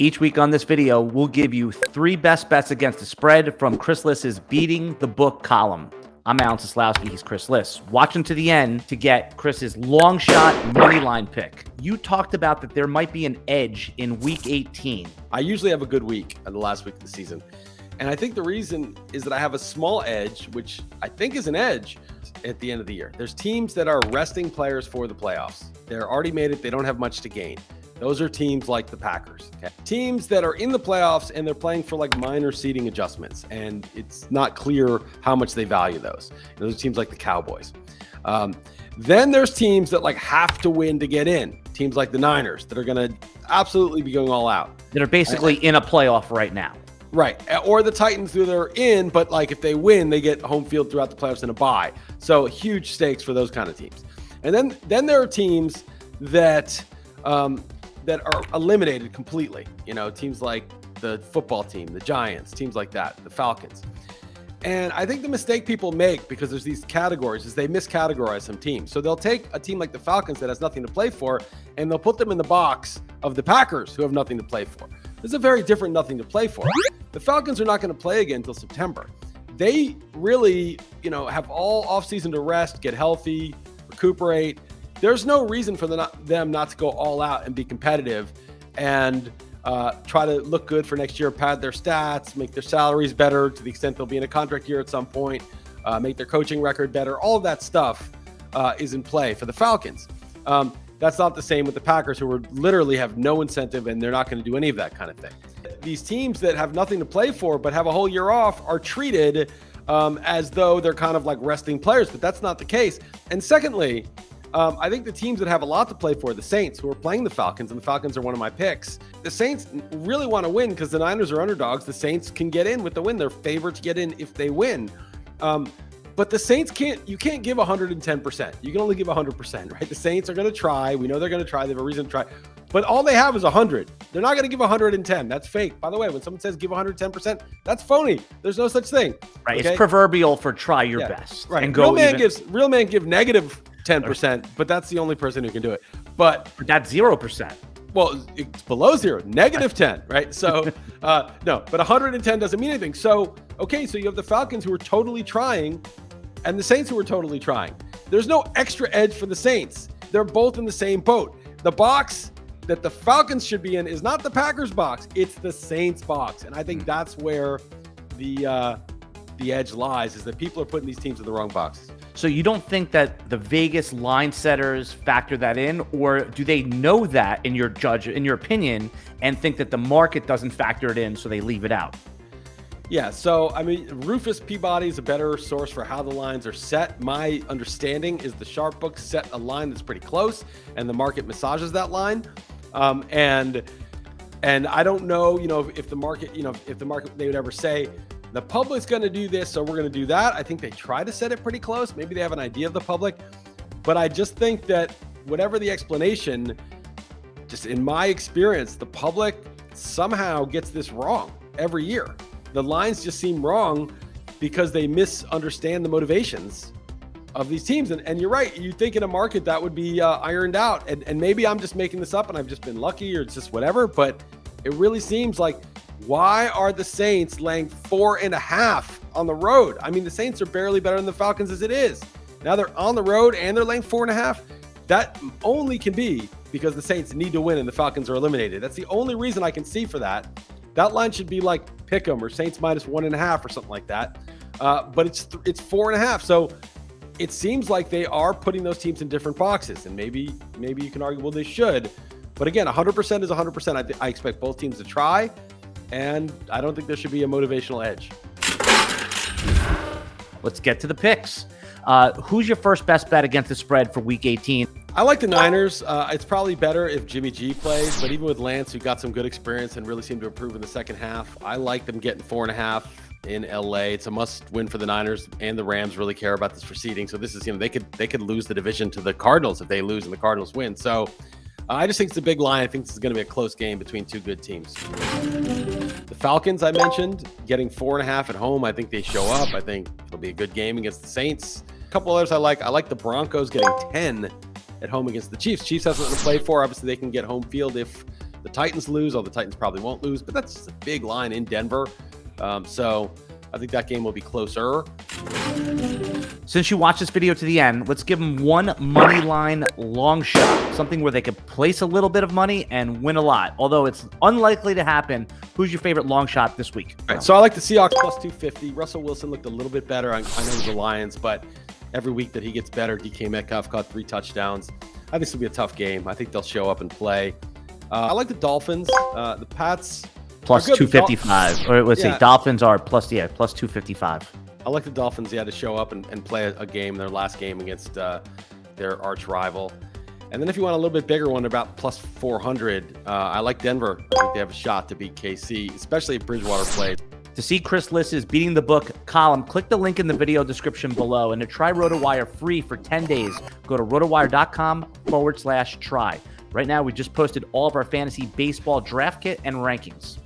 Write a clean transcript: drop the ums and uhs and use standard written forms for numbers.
Each week on this video, we'll give you 3 best bets against the spread from Chris Liss's Beating the Book column. I'm Alan Seslowsky. He's Chris Liss. Watch him to the end to get Chris's long shot money line pick. You talked about that there might be an edge in week 18. I usually have a good week on the last week of the season. And I think the reason is that I have a small edge, which I think is an edge at the end of the year. There's teams that are resting players for the playoffs. They're already made it. They don't have much to gain. Those are teams like the Packers. Okay? Teams that are in the playoffs and they're playing for like minor seeding adjustments, and it's not clear how much they value those. Those are teams like the Cowboys. Then there's teams that like have to win to get in. Teams like the Niners that are going to absolutely be going all out. That are basically in a playoff right now. Right. Or the Titans, who they're in, but like if they win, they get home field throughout the playoffs in a bye. So huge stakes for those kind of teams. And then there are teams that that are eliminated completely. You know, teams like the football team, the Giants, teams like that, the Falcons. And I think the mistake people make, because there's these categories, is they miscategorize some teams. So they'll take a team like the Falcons that has nothing to play for, and they'll put them in the box of the Packers, who have nothing to play for. There's a very different nothing to play for. The Falcons are not going to play again until September. They really, have all offseason to rest, get healthy, recuperate. There's no reason for them not to go all out and be competitive and try to look good for next year, pad their stats, make their salaries better to the extent they'll be in a contract year at some point, make their coaching record better. All of that stuff is in play for the Falcons. That's not the same with the Packers, who literally have no incentive and they're not going to do any of that kind of thing. These teams that have nothing to play for but have a whole year off are treated as though they're kind of like resting players, but that's not the case. And secondly, I think the teams that have a lot to play for, the Saints, who are playing the Falcons, and the Falcons are one of my picks. The Saints really want to win because the Niners are underdogs. The Saints can get in with the win. They're favored to get in if they win. But the Saints you can't give 110%. You can only give 100%, right? The Saints are going to try. We know they're going to try. They have a reason to try. But all they have is 100. They're not going to give 110. That's fake. By the way, when someone says give 110%, that's phony. There's no such thing. Right. Okay? It's proverbial for try your best. Right. And real man give negative 10%, but that's the only person who can do it. But that's 0%. Well, it's below 0, negative 10, right? So no, but 110 doesn't mean anything. So, okay, so you have the Falcons who are totally trying and the Saints who are totally trying. There's no extra edge for the Saints. They're both in the same boat. The box that the Falcons should be in is not the Packers box. It's the Saints box. And I think that's where the edge lies, is that people are putting these teams in the wrong boxes. So you don't think that the Vegas line setters factor that in, or do they know that in your opinion, and think that the market doesn't factor it in, so they leave it out? Yeah, so I mean, Rufus Peabody is a better source for how the lines are set. My understanding is the Sharp books set a line that's pretty close, and the market massages that line. And I don't know, if the market, they would ever say, the public's going to do this, so we're going to do that. I think they try to set it pretty close. Maybe they have an idea of the public. But I just think that whatever the explanation, just in my experience, the public somehow gets this wrong every year. The lines just seem wrong because they misunderstand the motivations of these teams. And you're right. You think in a market that would be ironed out. And maybe I'm just making this up and I've just been lucky, or it's just whatever. But it really seems like, why are the Saints laying 4.5 on the road? I mean, the Saints are barely better than the Falcons as it is. Now they're on the road and they're laying 4.5. That only can be because the Saints need to win and the Falcons are eliminated. That's the only reason I can see for that. That line should be like Pick'em or Saints minus 1.5 or something like that. But it's 4.5. So it seems like they are putting those teams in different boxes. And maybe you can argue, well, they should. But again, 100% is 100%. I expect both teams to try. And I don't think there should be a motivational edge. Let's get to the picks. Who's your first best bet against the spread for week 18? I like the Niners. It's probably better if Jimmy G plays, but even with Lance, who got some good experience and really seemed to improve in the second half, I like them getting 4.5 in LA. It's a must win for the Niners, and the Rams really care about this proceeding. So this is, they could lose the division to the Cardinals if they lose and the Cardinals win. So I just think it's a big line. I think this is going to be a close game between two good teams. The Falcons, I mentioned, getting 4.5 at home. I think they show up. I think it'll be a good game against the Saints. A couple others I like. I like the Broncos getting 10 at home against the Chiefs. Chiefs have something to play for. Obviously, they can get home field if the Titans lose, although the Titans probably won't lose, but that's just a big line in Denver. So I think that game will be closer. Since you watched this video to the end, let's give them one money line long shot, something where they could place a little bit of money and win a lot. Although it's unlikely to happen. Who's your favorite long shot this week? All right, so I like the Seahawks plus 250. Russell Wilson looked a little bit better. I know he's the Lions, but every week that he gets better, DK Metcalf caught 3 touchdowns. I think this will be a tough game. I think they'll show up and play. I like the Dolphins. The Pats plus 255. Or let's see, Dolphins are plus 255. I like the Dolphins, to show up and play a game, their last game against their arch rival. And then if you want a little bit bigger one, about plus 400, I like Denver. I think they have a shot to beat KC, especially if Bridgewater plays. To see Chris Liss's Beating the Book column, click the link in the video description below. And to try RotoWire free for 10 days, go to rotowire.com/try. Right now, we just posted all of our fantasy baseball draft kit and rankings.